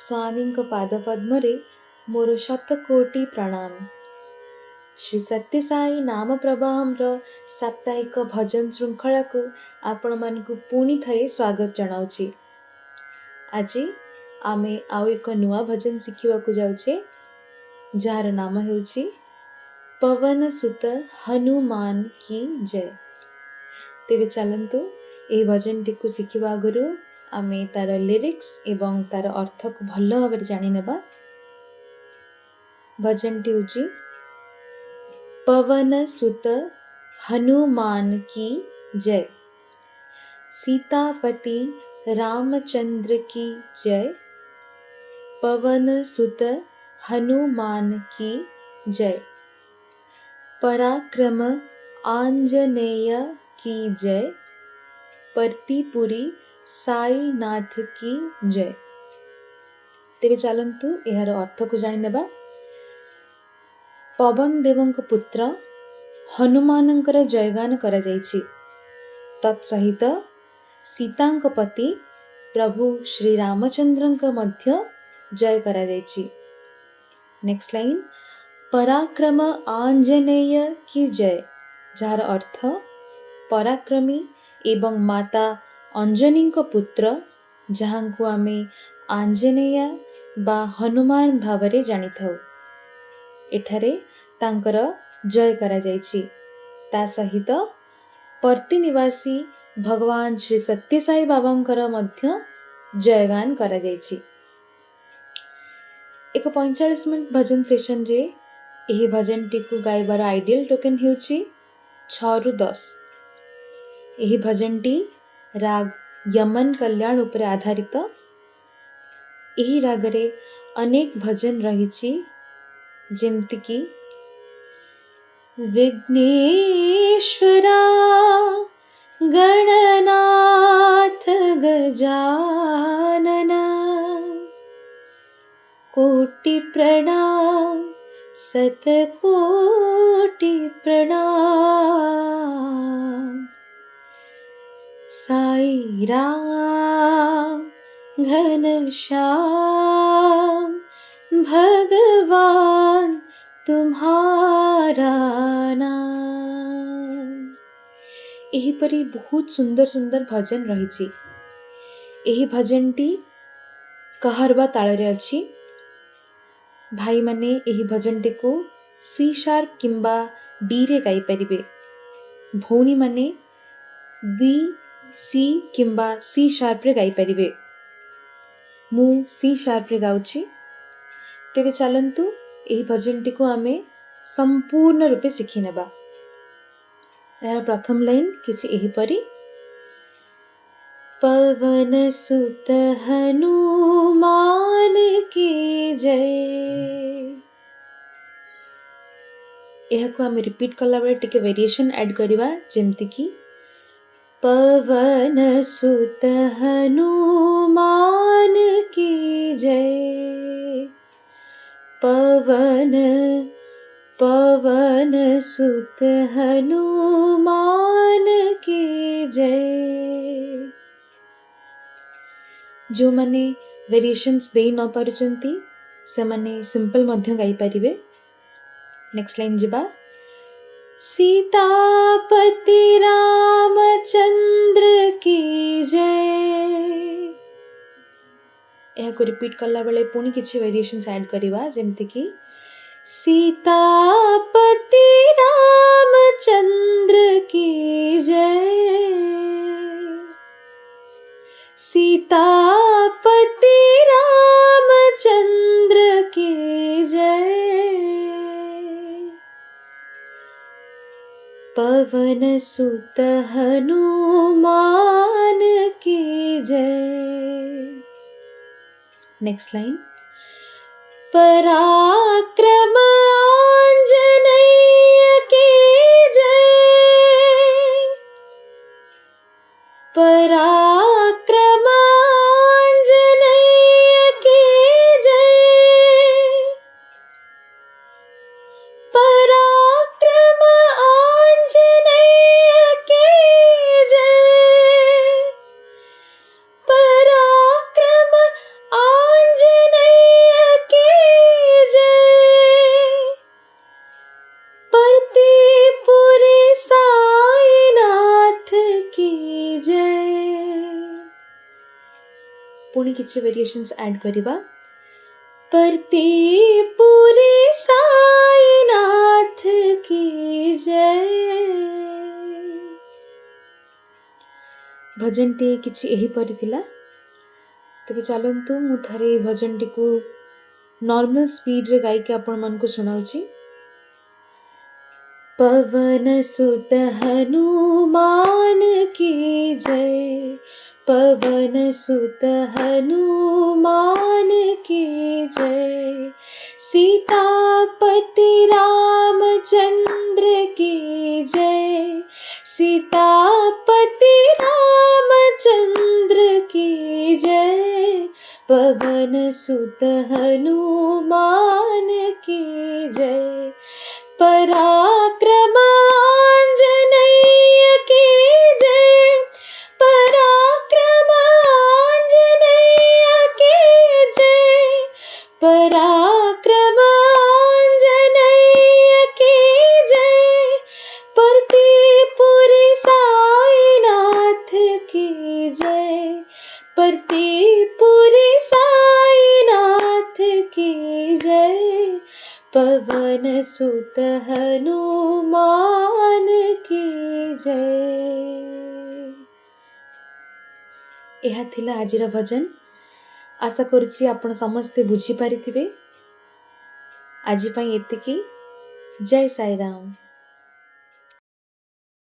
स्वामीଙ୍କ पादपद्मରେ ମୋର ଶତକୋଟି ପ୍ରଣାମ। ଶ୍ରୀ ସତ୍ୟ ସାଇ ନାମ ପ୍ରବାହମ୍ର ସାପ୍ତାହିକ ଭଜନ ଶୃଙ୍ଖଳାକୁ ଆପଣମାନଙ୍କୁ ପୁଣି ଥରେ ସ୍ୱାଗତ ଜଣାଉଛି। ଆଜି ଆମେ ଆଉ ଏକ ନୂଆ ଭଜନ ଶିଖିବାକୁ ଯାଉଛେ, ଯାହାର ନାମ ହେଉଛି ପବନ ସୁତ ହନୁମାନ କି ଜୟ। ତେବେ ଚାଲନ୍ତୁ ଏହି ଭଜନଟିକୁ ଶିଖିବା ଆଗରୁ ଆମେ ତାର ଲିରିକ୍ସ ଏବଂ ତାର ଅର୍ଥକୁ ଭଲ ଭାବରେ ଜାଣିନେବା। ଭଜନଟି ହେଉଛି पवन सुत हनुमान की जय, सीतापति रामचंद्र की जय। पवन सुत हनुमान की जय, पराक्रम आंजनेय की जय। परतीपुरी साईनाथ की जय। तेबे चलंतु एहार अर्थ को जानि नेबा। पवन देवଙ୍କ पुत्र हनुमानଙ୍କର जयगान करा जायछि। तत्सहित सीताଙ୍କ पति प्रभु श्री रामचंद्रଙ୍କ मध्य जय करा जायछि। नेक्स्ट लाइन, पराक्रम आंजनेय की जय, जार अर्थ पराक्रमी एवं माता अंजनीଙ୍କ पुत्र जहांकु आमे आंजनेय बा हनुमान भावरे जानिथाउ। एठारे तांकर जय करा जायछि। ता सहित पर्ती निवासी भगवान श्री सत्य साई बाबांकर मध्य जयगान करा जायछि। एक 45 मिनट भजन सेशन रे एही भजनटी को गाइबार आइडियल टोकन हेउछि 6 रु 10। एही भजनटी राग यमन कल्याण उपरे आधारित। एही रागरे अनेक भजन रहिछि, जेमति कि विघ्नेश्वरा गणनाथ गजानन, कोटि प्रणाम शतकोटि प्रणाम। साई राम घनश्याम भगवान तुम्हारा नाम। एहीपरि बहुत सुंदर सुंदर भजन रहिछि। एही भजनटी कहरबा ताଳରେ अछि। भाई माने एही भजनटी को सी शार्प किंबा डी रे गाई परिबे। भौणी माने बी सी किंबा सी शार्प रे गाई परिबे। मु सी शार्प रे गाउछि। तेबे चलंतु एही भजनटी को आमे संपूर्ण रूपे शिखि नेबा। यार प्रथम लाइन किछि एही परि, पवन सुत हनुमान की जय। एहाको आमे रिपीट कला बेले टिके वेरिएशन ऐड करिवा, जेमति कि पवन सुत हनुमान की जय। पवन पवन सुत हनुमान की जय। जो माने वेरिएशंस देई न पारुचंती से माने सिंपल मध्य गाई परिबे। नेक्स्ट लाइन जिबा, सीतापति रामचंद्र की जय। यह को रिपीट करला बेले पुनी किछि वेरिएशंस ऐड करिवा, जेमति कि सीतापति रामचंद्र की जय। सीतापति रामचंद्र की जय। पवन सुत हनुमान की जय। नेक्स्ट लाइन, पराक्रम आंजनेय की जय। पराक्रम आंजनेय की जय। पराक्रम आंजनेय की जय। पराक्रम आंजनेय पुणी किछि वेरिएशंस ऐड करिबा। परती पूरे साईनाथ की जय। भजनटी किछि एही परि थिला। तेबे चलन्तु मु थरे भजनटी को नॉर्मल स्पीड रे गाई के आपण मन को सुनाउची। पवन सुत हनुमान की जय। पवन सुत हनुमान की जय। सीतापति रामचंद्र की जय। सीतापति रामचंद्र की जय। पवन सुत हनुमान की जय। पराक्रम आंजनेय की जय। पराक्रम आंजनेय की जय। पराक्रम आंजनेय की जय। परतीपुरी साईनाथ की जय। परतीपुरी साईनाथ की जय। पवन सुत हनुमान की जय। यह थिला आजिर भजन। आशा करुछि आपण समस्ते बुझी पारिथिबे। आजि पई एतिकी। जय साई राम।